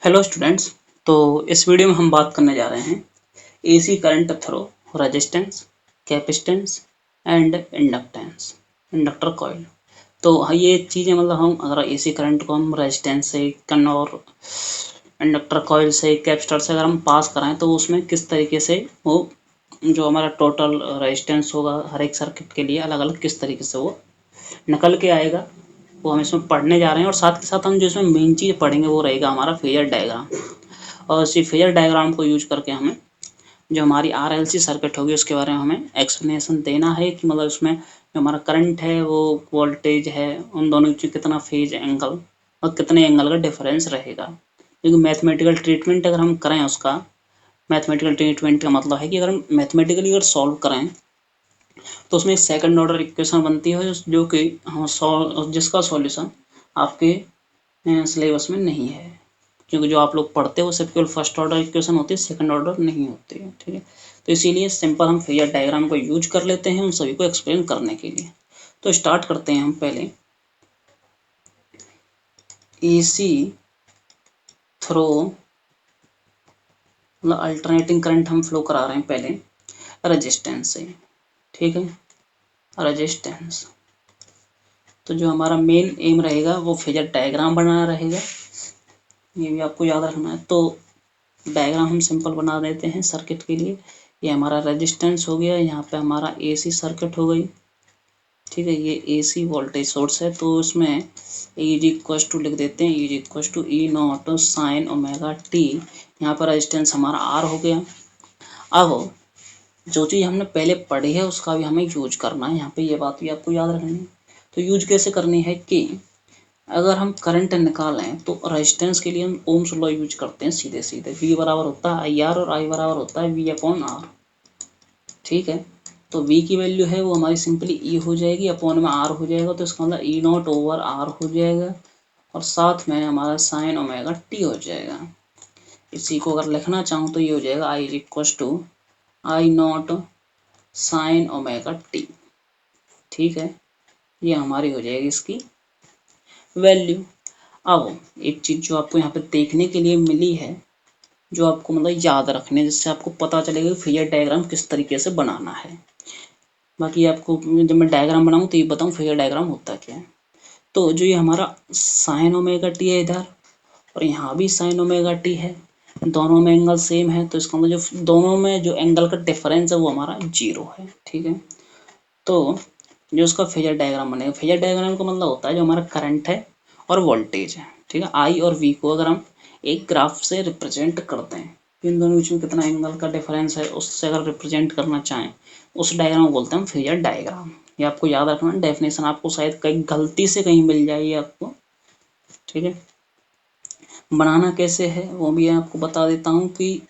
Hello students. तो इस video में हम बात करने जा रहे हैं AC current throw resistance, capacitance and inductance, inductor coil. तो ये चीज़ें मतलब हम अगर एसी करंट को हम रेजिस्टेंस से कन और इंडक्टर कॉइल से कैपेसिटर से अगर हम पास कराएं तो उसमें किस तरीके से वो जो हमारा टोटल रेजिस्टेंस होगा हर एक सर्किट के लिए अलग अलग किस तरीके से वो निकल के आएगा, वो हम इसमें पढ़ने जा रहे हैं। और साथ के साथ हम जो इसमें मेन चीज़ पढ़ेंगे वो रहेगा हमारा फेजर डायग्राम। और इसी फेजर डायग्राम को यूज करके हमें जो हमारी आरएलसी सर्किट होगी उसके बारे में हमें एक्सप्लेनेशन देना है कि मतलब इसमें जो हमारा करंट है वो वोल्टेज है, उन दोनों के बीच कितना फेज एंगल और कितने एंगल का डिफरेंस रहेगा। क्योंकि मैथमेटिकल ट्रीटमेंट अगर हम करें उसका, मैथमेटिकल ट्रीटमेंट का मतलब है कि अगर हम मैथमेटिकली अगर सॉल्व करें तो उसमें एक सेकंड ऑर्डर इक्वेशन बनती है जो कि जिसका सॉल्यूशन आपके सिलेबस में नहीं है। क्योंकि जो आप लोग पढ़ते हो सिर्फ केवल फर्स्ट ऑर्डर इक्वेशन होती है, सेकंड ऑर्डर नहीं होती है। ठीक है, तो इसीलिए सिंपल हम फेजर डायग्राम को यूज कर लेते हैं उन सभी को एक्सप्लेन करने के लिए। तो स्टार्ट करते हैं हम पहले एसी थ्रो मतलब अल्टरनेटिंग करंट हम फ्लो करा रहे हैं पहले रेजिस्टेंस से। ठीक है, रेजिस्टेंस। तो जो हमारा मेन एम रहेगा वो फेजर डायग्राम बनाना रहेगा, ये भी आपको याद रखना है। तो डायग्राम हम सिंपल बना देते हैं सर्किट के लिए। ये हमारा रेजिस्टेंस हो गया, यहाँ पे हमारा एसी सर्किट हो गई। ठीक है, ये एसी वोल्टेज सोर्स है तो उसमें E इक्वल टू लिख देते हैं, E equal to E not sine omega T. यहाँ पर रेजिस्टेंस हमारा आर हो गया। अब जो चीज़ हमने पहले पढ़ी है उसका भी हमें यूज करना है, यहाँ पे ये बात भी आपको याद रखनी है। तो यूज कैसे करनी है कि अगर हम करंट निकालें तो रेजिस्टेंस के लिए हम ओम्स लॉ यूज करते हैं सीधे सीधे। V बराबर होता है आई आर और I बराबर होता है V अपॉन आर। ठीक है, तो V की वैल्यू है वो हमारी सिंपली E हो जाएगी, अपॉन में R हो जाएगा, तो इसका मतलब ई नॉट ओवर आर हो जाएगा और साथ में हमारा साइन ओमेगा टी हो जाएगा। इसी को अगर लिखना चाहूँ तो ये हो जाएगा i equal to i not sine omega t. ठीक है, ये हमारी हो जाएगी इसकी वैल्यू। अब एक चीज़ जो आपको यहाँ पे देखने के लिए मिली है, जो आपको मतलब याद रखने, जिससे आपको पता चलेगा कि फेजर डायग्राम किस तरीके से बनाना है। बाकी आपको जब मैं डायग्राम बनाऊँ तो ये बताऊँ फेजर डायग्राम होता क्या है। तो जो ये हमारा साइन ओमेगा टी है इधर और यहाँ भी साइन ओमेगा टी है, दोनों में एंगल सेम है, तो इसका मतलब जो दोनों में जो एंगल का डिफरेंस है वो हमारा जीरो है। ठीक है, तो जो उसका फेजर डायग्राम बनेगा, फेजर डायग्राम का मतलब होता है जो हमारा करंट है और वोल्टेज है। ठीक है, आई और वी को अगर हम एक ग्राफ से रिप्रेजेंट करते हैं, इन दोनों के बीच में कितना एंगल का डिफरेंस है उससे अगर रिप्रेजेंट करना चाहें उस डायग्राम को बोलते हैं हम फेजर डायग्राम। ये आपको याद रखना, डेफिनेशन आपको शायद कहीं गलती से कहीं मिल जाए आपको। ठीक है, बनाना कैसे है वो भी आपको बता देता हूँ कि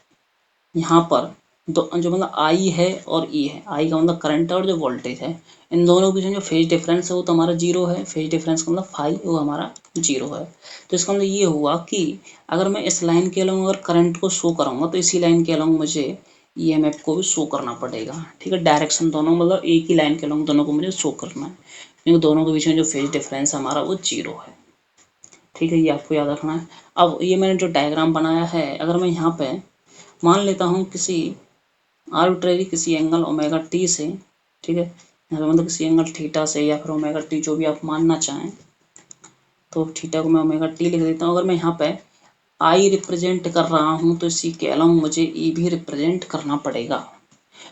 यहाँ पर दो जो मतलब आई है और ई है, आई का मतलब करंट है और जो वोल्टेज है, इन दोनों के बीच में जो फेज डिफरेंस है वो तो हमारा जीरो है। फेज डिफरेंस का मतलब फाई वो हमारा जीरो है। तो इसका मतलब ये हुआ कि अगर मैं इस लाइन के अलॉन्ग अगर करंट को शो कराऊंगा तो इसी लाइन के अलॉन्ग मुझे ईएमएफ को भी शो करना पड़ेगा। ठीक है, डायरेक्शन दोनों मतलब एक ही लाइन के अलॉन्ग दोनों को मुझे शो करना है, क्योंकि दोनों के बीच में जो फेज डिफरेंस हमारा वो जीरो है। ठीक है, ये आपको याद रखना है। अब ये मैंने जो डायग्राम बनाया है, अगर मैं यहाँ पे मान लेता हूँ किसी आर्बिट्रेरी किसी एंगल ओमेगा टी से, ठीक है, यहाँ पे मतलब किसी एंगल थीटा से या फिर ओमेगा टी जो भी आप मानना चाहें, तो थीटा को मैं ओमेगा टी लिख देता हूँ। अगर मैं यहाँ पे आई रिप्रेजेंट कर रहा हूँ तो इसी के अलॉन्ग मुझे ई भी रिप्रेजेंट करना पड़ेगा,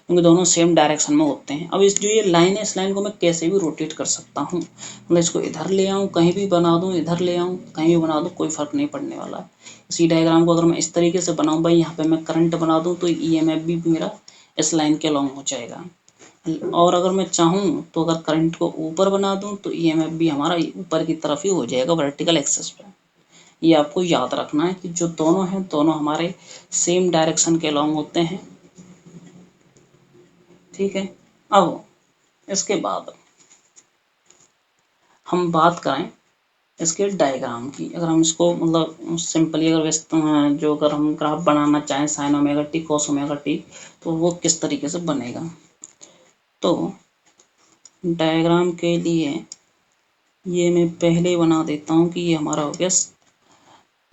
क्योंकि दोनों सेम डायरेक्शन में होते हैं। अब इस जो ये लाइन है इस लाइन को मैं कैसे भी रोटेट कर सकता हूँ, मतलब इसको इधर ले आऊँ कहीं भी बना दूँ, इधर ले आऊँ कहीं भी बना दूँ, कोई फर्क नहीं पड़ने वाला है। इसी डायग्राम को अगर मैं इस तरीके से बनाऊँ भाई, यहाँ पे मैं करंट बना दूँ तो ईएमएफ भी मेरा इस लाइन के अलॉन्ग हो जाएगा। और अगर मैं चाहूँ तो अगर करंट को ऊपर बना दूँ तो ईएमएफ भी हमारा ऊपर की तरफ ही हो जाएगा, वर्टिकल एक्सिस पे। ये आपको याद रखना है कि जो दोनों हैं दोनों हमारे सेम डायरेक्शन के अलॉन्ग होते हैं। ठीक है, अब इसके बाद हम बात करें इसके डायग्राम की। अगर हम इसको मतलब सिंपली अगर जो अगर हम ग्राफ बनाना चाहें sign omega T cos omega T, तो वो किस तरीके से बनेगा। तो डायग्राम के लिए ये मैं पहले ही बना देता हूँ कि ये हमारा हो गया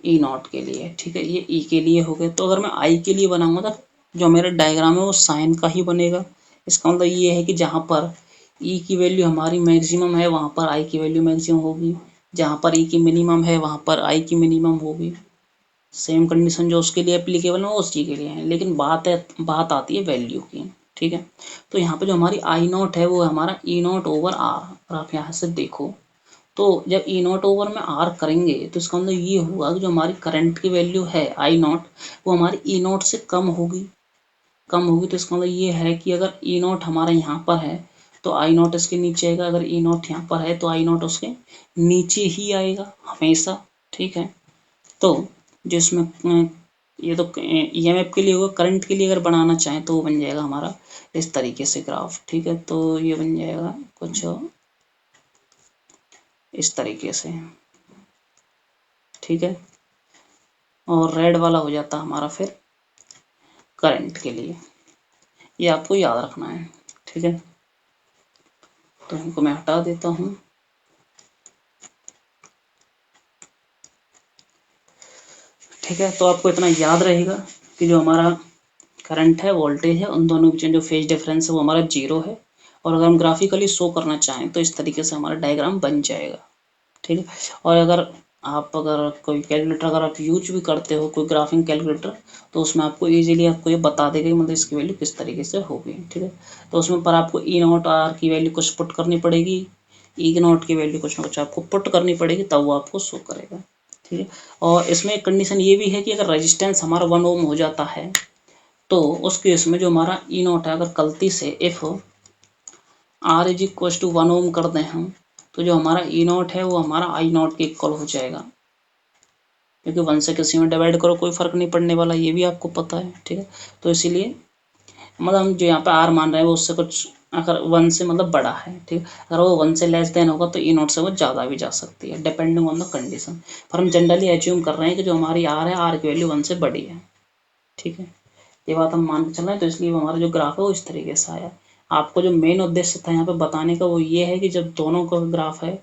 ई नॉट के लिए, ठीक है, ये ई के लिए हो गए। तो अगर मैं आई के लिए बनाऊंगा तो जो मेरा डायग्राम है वो साइन का ही बनेगा। इसका मतलब ये है कि जहाँ पर ई की वैल्यू हमारी मैक्सिमम है वहाँ पर आई की वैल्यू मैक्सिमम होगी, जहाँ पर ई की मिनिमम है वहाँ पर आई की मिनिमम होगी। सेम कंडीशन जो उसके लिए एप्लीकेबल है वो उसी के लिए है, लेकिन बात आती है वैल्यू की, ठीक है। तो यहाँ पे जो हमारी आई नॉट है वो हमारा ई नॉट ओवर आर, और आप यहाँ से देखो तो जब ई नॉट ओवर में आर करेंगे तो इसका मतलब ये हुआ कि जो हमारी करंट की वैल्यू है आई नॉट वो हमारी ई नॉट से कम होगी। तो इसका मतलब ये है कि अगर ई नॉट हमारा यहाँ पर है तो आई नॉट इसके नीचे आएगा, अगर ई नॉट यहाँ पर है तो आई नॉट उसके नीचे ही आएगा हमेशा, ठीक है। तो जिसमें ये तो ईएमएफ के लिए होगा, करंट के लिए अगर बनाना चाहें तो वो बन जाएगा हमारा इस तरीके से ग्राफ, ठीक है। तो ये बन जाएगा कुछ इस तरीके से, ठीक है। और रेड वाला हो जाता हमारा फिर करंट के लिए, ये आपको याद रखना है, ठीक है। तो इनको मैं हटा देता हूँ। ठीक है, तो आपको इतना याद रहेगा कि जो हमारा करंट है वोल्टेज है उन दोनों के बीच में जो फेज डिफरेंस है वो हमारा जीरो है। और अगर हम ग्राफिकली शो करना चाहें तो इस तरीके से हमारा डायग्राम बन जाएगा, ठीक है। और अगर कोई कैलकुलेटर अगर आप यूज भी करते हो कोई ग्राफिंग कैलकुलेटर तो उसमें आपको इजीली आपको ये बता देगा मतलब इसकी वैल्यू किस तरीके से होगी, ठीक है। तो उसमें पर आपको ई नॉट आर की वैल्यू कुछ पुट करनी पड़ेगी, ई नॉट की वैल्यू कुछ ना कुछ आपको पुट करनी पड़ेगी तब वो आपको शो करेगा, ठीक है। और इसमें एक कंडीशन ये भी है कि अगर रेजिस्टेंस हमारा 1 ओम हो जाता है तो उस केस में जो हमारा ई नॉट है अगर गलती से if R is equal to 1 ohm कर दें हम तो जो हमारा ई नॉट है वो हमारा आई नॉट के इक्वल हो जाएगा, क्योंकि 1 से किसी में डिवाइड करो कोई फर्क नहीं पड़ने वाला, ये भी आपको पता है, ठीक है। तो इसीलिए मतलब हम जो यहाँ पे आर मान रहे हैं वो उससे कुछ अगर 1 से मतलब बड़ा है, ठीक है। अगर वो 1 से लेस देन होगा तो ई नॉट से वो ज़्यादा भी जा सकती है डिपेंडिंग ऑन द कंडीशन। पर हम जनरली एज्यूम कर रहे हैं कि जो हमारी आर है आर की वैल्यू 1 से बड़ी है, ठीक है। ये बात हम मान के चल रहे हैं तो इसलिए हमारा जो ग्राफ है वो इस तरीके से आया। आपको जो मेन उद्देश्य था यहाँ पे बताने का वो ये है कि जब दोनों का ग्राफ है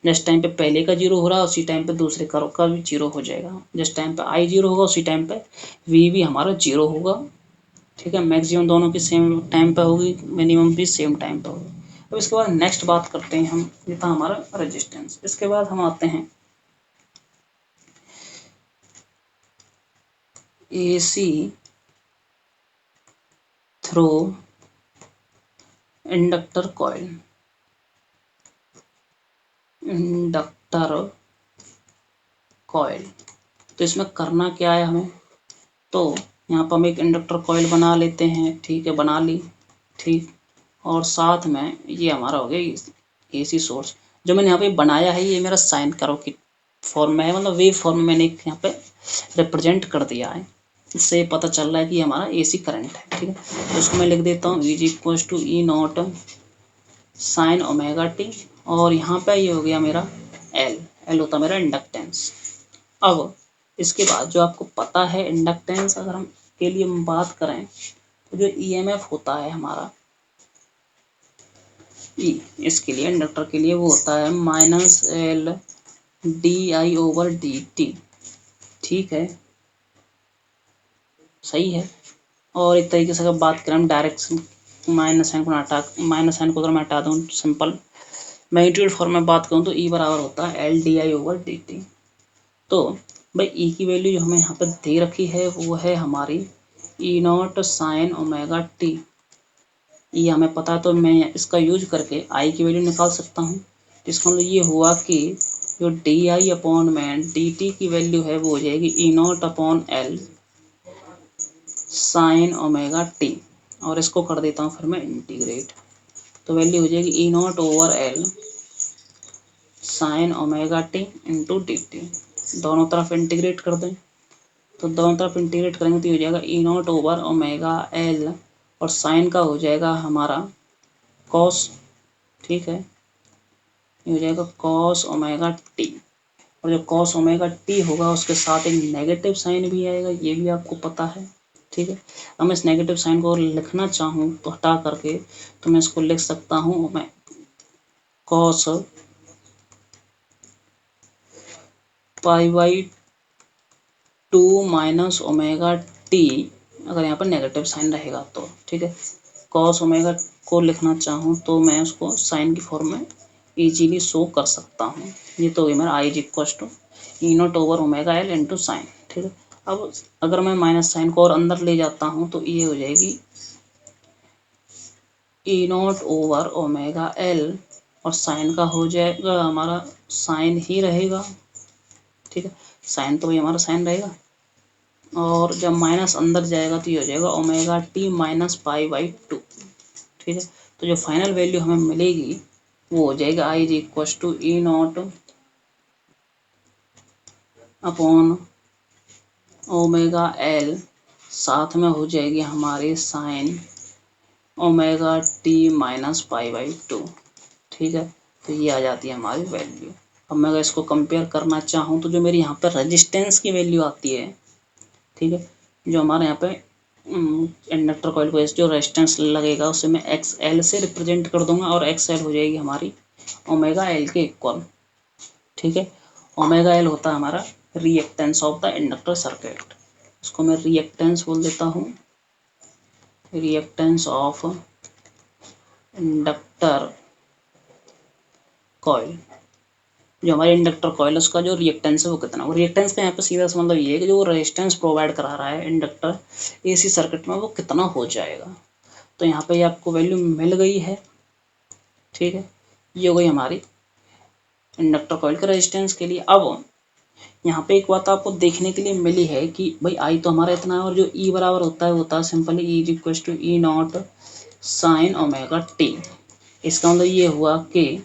जिस टाइम पे पहले का जीरो हो रहा है उसी टाइम पे दूसरे का भी जीरो हो जाएगा, जिस टाइम पे आई जीरो होगा उसी टाइम पे वी भी हमारा जीरो होगा, ठीक है। मैक्सिमम दोनों की सेम टाइम पे होगी, मिनिमम भी सेम टाइम पे होगी। अब इसके बाद नेक्स्ट बात करते हैं हम, ये था हमारा रेजिस्टेंस। इसके बाद हम आते हैं AC through inductor coil. Inductor coil तो इसमें करना क्या है हमें, तो यहाँ पर हम एक इंडक्टर कॉइल बना लेते हैं, ठीक है, बना ली, ठीक। और साथ में ये हमारा हो गया AC सोर्स। जो मैंने यहाँ पे बनाया है ये मेरा साइन कर्व की फॉर्म में है, मतलब वेव फॉर्म में मैंने एक यहाँ पे रिप्रेजेंट कर दिया है। इससे पता चल रहा है कि हमारा AC करंट है, ठीक है। तो इसको मैं लिख देता हूँ is equal to E not sine omega T, और यहाँ पे ये हो गया मेरा एल, एल होता मेरा इंडक्टेंस। अब इसके बाद जो आपको पता है इंडक्टेंस अगर हम के लिए हम बात करें तो जो ईएमएफ होता है हमारा ई, इसके लिए इंडक्टर के लिए वो होता है minus L D I over D T, ठीक है, सही है। और एक तरीके से अगर बात करें हम डायरेक्ट माइनस साइन को अगर मैं हटा दूँ सिंपल मैग्नीट्यूड फॉर्म में बात करूँ तो ई बराबर होता है L D I over D T. तो भाई ई की वैल्यू जो हमें यहाँ पर दे रखी है वो है हमारी ई नॉट साइन ओमेगा टी। ये हमें पता है तो मैं इसका यूज करके आई की वैल्यू निकाल सकता हूँ। इसका मतलब ये हुआ कि जो डी आई अपॉन में डी टी की वैल्यू है वो हो जाएगी e not upon l sine omega T, और इसको कर देता हूँ फिर मैं इंटीग्रेट, तो वैल्यू हो जाएगी e not over l sine omega t into d t. दोनों तरफ इंटीग्रेट कर दें तो दोनों तरफ इंटीग्रेट करेंगे तो ये हो जाएगा ई नॉट ओवर ओमेगा एल, और साइन का हो जाएगा हमारा कॉस, ठीक है, ये हो जाएगा कॉस ओमेगा टी। और जो कॉस ओमेगा टी होगा उसके साथ एक नेगेटिव साइन भी आएगा, ये भी आपको पता है, ठीक है। अब मैं इस नेगेटिव साइन को लिखना चाहूँ तो हटा करके तो मैं इसको लिख सकता हूँ मैं cos pi by to minus omega T, अगर यहाँ पर नेगेटिव साइन रहेगा तो, ठीक है। कॉस ओमेगा को लिखना चाहूँ तो मैं उसको साइन की फॉर्म में इजीली शो कर सकता हूँ। ये तो हो गया मेरा i is equal to E not over omega l into sine, ठीक है। अब अगर मैं माइनस साइन को और अंदर ले जाता हूँ तो ये हो जाएगी e not over omega L, और साइन का हो जाएगा हमारा साइन ही रहेगा, ठीक है। साइन तो भाई हमारा साइन रहेगा, और जब माइनस अंदर जाएगा तो ये हो जाएगा omega t minus pi by two, ठीक है। तो जो फाइनल वैल्यू हमें मिलेगी वो हो जाएगा i is equal to E not upon omega l, साथ में हो जाएगी हमारी sine omega t minus pi by two, ठीक है। तो ये आ जाती है हमारी वैल्यू। अब मैं अगर इसको कंपेयर करना चाहूँ तो जो मेरी यहाँ पर रेजिस्टेंस की वैल्यू आती है, ठीक है, जो हमारे यहाँ पे इंडक्टर कॉइल को जो रेजिस्टेंस लगेगा उसे मैं एक्स एल से रिप्रेजेंट कर दूंगा, और एक्स एल हो जाएगी हमारी ओमेगा एल के इक्वल, ठीक है। ओमेगा एल होता है हमारा reactance of the inductor circuit, इसको मैं रिएक्टेंस बोल देता हूँ, रिएक्टेंस ऑफ इंडक्टर कॉइल। जो हमारे इंडक्टर कॉइल उसका जो रिएक्टेंस है वो कितना, वो रिएक्टेंस का यहाँ पे सीधा सा मतलब ये है कि जो वो रेजिस्टेंस प्रोवाइड करा रहा है इंडक्टर एसी सर्किट में वो कितना हो जाएगा। तो यहाँ पे आपको वैल्यू मिल गई है, ठीक है। ये हो गई हमारी इंडक्टर कॉइल के रेजिस्टेंस के लिए। अब यहाँ पे एक बात आपको देखने के लिए मिली है कि भाई आई तो हमारा इतना है, और जो ई बराबर होता है वो होता है simply E is equal to E not sine omega T. इसका मतलब ये हुआ कि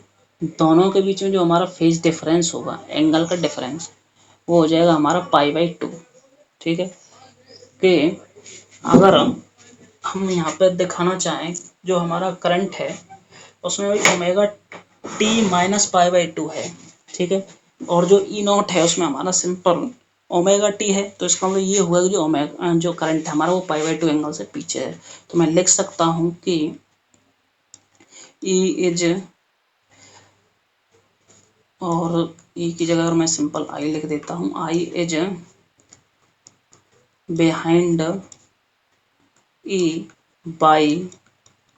दोनों के बीच में जो हमारा फेज डिफरेंस होगा, एंगल का डिफरेंस, वो हो जाएगा हमारा पाई बाई टू, ठीक है। कि अगर हम यहाँ पे दिखाना चाहें जो हमारा करंट है उसमें वही omega t minus pi by to है, ठीक है। और जो ई नॉट है उसमें हमारा सिंपल ओमेगा टी है, तो इसका मतलब ये हुआ कि जो ओमेगा जो करंट है हमारा वो पाई बाई टू एंगल से पीछे है। तो मैं लिख सकता हूँ कि ई इज, और ई की जगह अगर मैं सिंपल आई लिख देता हूँ, i is behind e by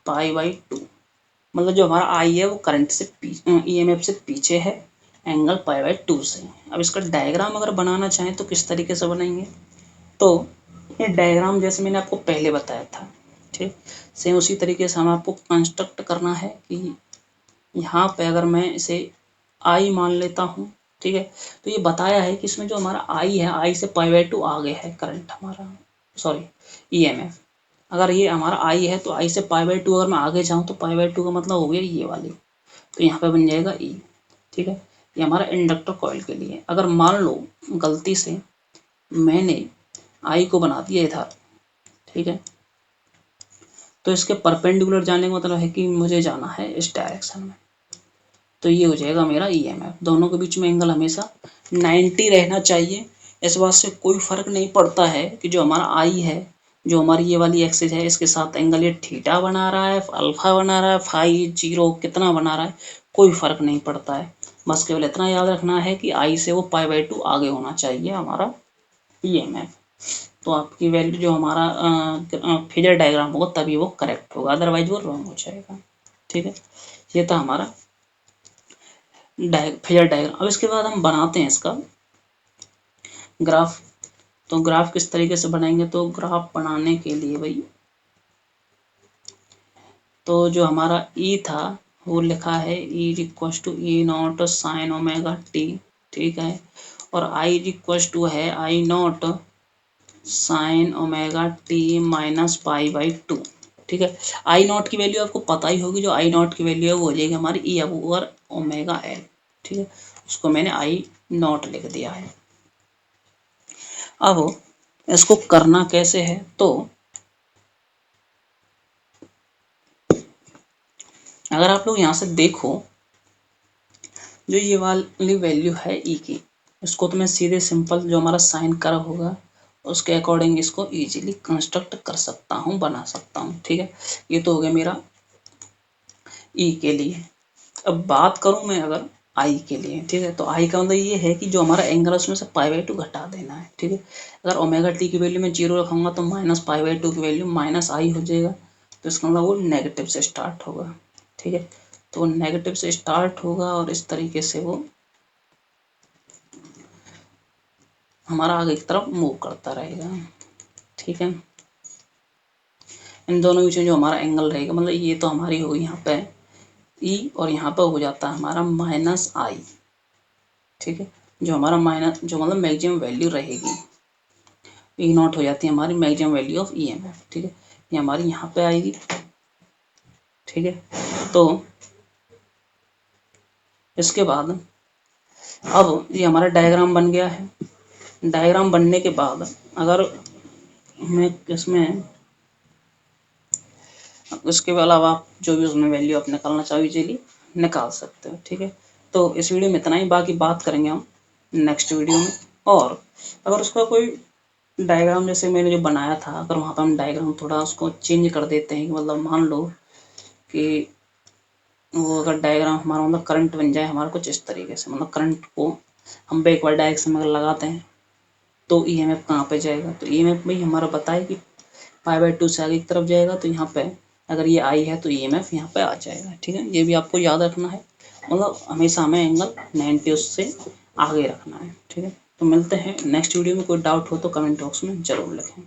pi by two. मतलब जो हमारा आई है वो करंट से ईएमएफ से पीछे है, एंगल पाई बाई टू से। अब इसका डायग्राम अगर बनाना चाहें तो किस तरीके से बनाएंगे, तो ये डायग्राम जैसे मैंने आपको पहले बताया था, ठीक, सेम उसी तरीके से हम आपको कंस्ट्रक्ट करना है कि यहाँ पे अगर मैं इसे आई मान लेता हूँ, ठीक है। तो ये बताया है कि इसमें जो हमारा आई है, आई से पाई बाई टू आगे है करंट हमारा, सॉरी ईएमएफ। अगर ये हमारा आई है तो आई से पाई बाई टू अगर मैं आगे जाऊँ तो पाई बाई टू का मतलब हो गया ये वाली, तो यहाँ पे बन जाएगा ई, ठीक है। ये हमारा इंडक्टर कॉइल के लिए। अगर मान लो गलती से मैंने आई को बना दिया इधर, ठीक है, तो इसके परपेंडिकुलर जाने का मतलब है कि मुझे जाना है इस डायरेक्शन में, तो ये हो जाएगा मेरा ईएमएफ। दोनों के बीच में एंगल हमेशा 90 रहना चाहिए। इस बात से कोई फर्क नहीं पड़ता है कि जो हमारा आई है, जो हमारी ये वाली एक्सिस है, इसके साथ एंगल ये थीटा बना रहा है, अल्फा बना रहा है, फाई जीरो कितना बना रहा है, कोई फर्क नहीं पड़ता है। बस केवल इतना याद रखना है कि आई से वो पाई बाई टू आगे होना चाहिए हमारा ईएमएफ। तो आपकी वैल्यू जो हमारा फेजर डायग्राम होगा तभी वो करेक्ट होगा, अदरवाइज वो रॉन्ग हो जाएगा, ठीक है। ये था हमारा फेजर डायग्राम। अब इसके बाद हम बनाते हैं इसका ग्राफ। तो ग्राफ किस तरीके से बनाएंगे, तो ग्राफ बनाने के लिए भाई, तो जो हमारा ई था वो लिखा है e equal to E not sine omega t, ठीक है। और आई इक्वल टू है i not sine omega t minus pi by two, ठीक है। आई नॉट की वैल्यू आपको पता ही होगी, जो आई नॉट की वैल्यू है वो हो जाएगी हमारी ई ओवर ओमेगा एल, ठीक है। उसको मैंने आई नॉट लिख दिया है। अब इसको करना कैसे है, तो अगर आप लोग यहाँ से देखो, जो ये वाली वैल्यू है ई की, इसको तो मैं सीधे सिंपल जो हमारा साइन कर्व होगा उसके अकॉर्डिंग इसको इजीली कंस्ट्रक्ट कर सकता हूँ, बना सकता हूँ, ठीक है। ये तो हो गया मेरा ई के लिए। अब बात करूँ मैं अगर आई के लिए, ठीक है। तो आई का मतलब ये है कि जो हमारा एंगल है उसमें से π/2 घटा देना है, ठीक है। अगर ओमेगा टी की वैल्यू में 0 रखूँगा तो -π/2 की वैल्यू -i हो जाएगा, तो इसका मतलब वो नेगेटिव से स्टार्ट होगा, ठीक है। तो नेगेटिव से स्टार्ट होगा और इस तरीके से वो हमारा आगे की तरफ मूव करता रहेगा, ठीक है। इन दोनों के बीच में जो हमारा एंगल रहेगा, मतलब ये तो हमारी होगी यहाँ पे ई और यहाँ पर हो जाता है हमारा -i, ठीक है। जो हमारा माइनस जो मतलब मैक्सिमम वैल्यू रहेगी ई नॉट हो जाती है हमारी मैक्सिमम वैल्यू ऑफ ईएमएफ, ठीक है। ये हमारी यहाँ पे आएगी, ठीक है। तो इसके बाद अब ये हमारा डायग्राम बन गया है। डायग्राम बनने के बाद अगर हमें इसमें उसके अलावा आप जो भी उसमें वैल्यू आप निकालना चाहो इजीली निकाल सकते हो, ठीक है। तो इस वीडियो में इतना ही, बाकी बात करेंगे हम नेक्स्ट वीडियो में। और अगर उसका कोई डायग्राम जैसे मैंने जो बनाया था, अगर वहाँ पर हम डायग्राम थोड़ा उसको चेंज कर देते हैं, मतलब मान लो कि वो अगर डायग्राम हमारा मतलब करंट बन जाए हमारा कुछ इस तरीके से, मतलब करंट को हम बैकवर्ड डायरेक्शन में अगर लगाते हैं तो ईएमएफ कहाँ पे जाएगा, तो ईएमएफ में ही हमारा बताए कि π/2 से आगे की तरफ जाएगा, तो यहाँ पे अगर ये आई है तो ईएमएफ यहाँ पे आ जाएगा, ठीक है। ये भी आपको याद रखना है, मतलब हमेशा हमें एंगल 90 से आगे रखना है, ठीक है। तो मिलते हैं नेक्स्ट वीडियो में। कोई डाउट हो तो कमेंट बॉक्स में ज़रूर लिखें।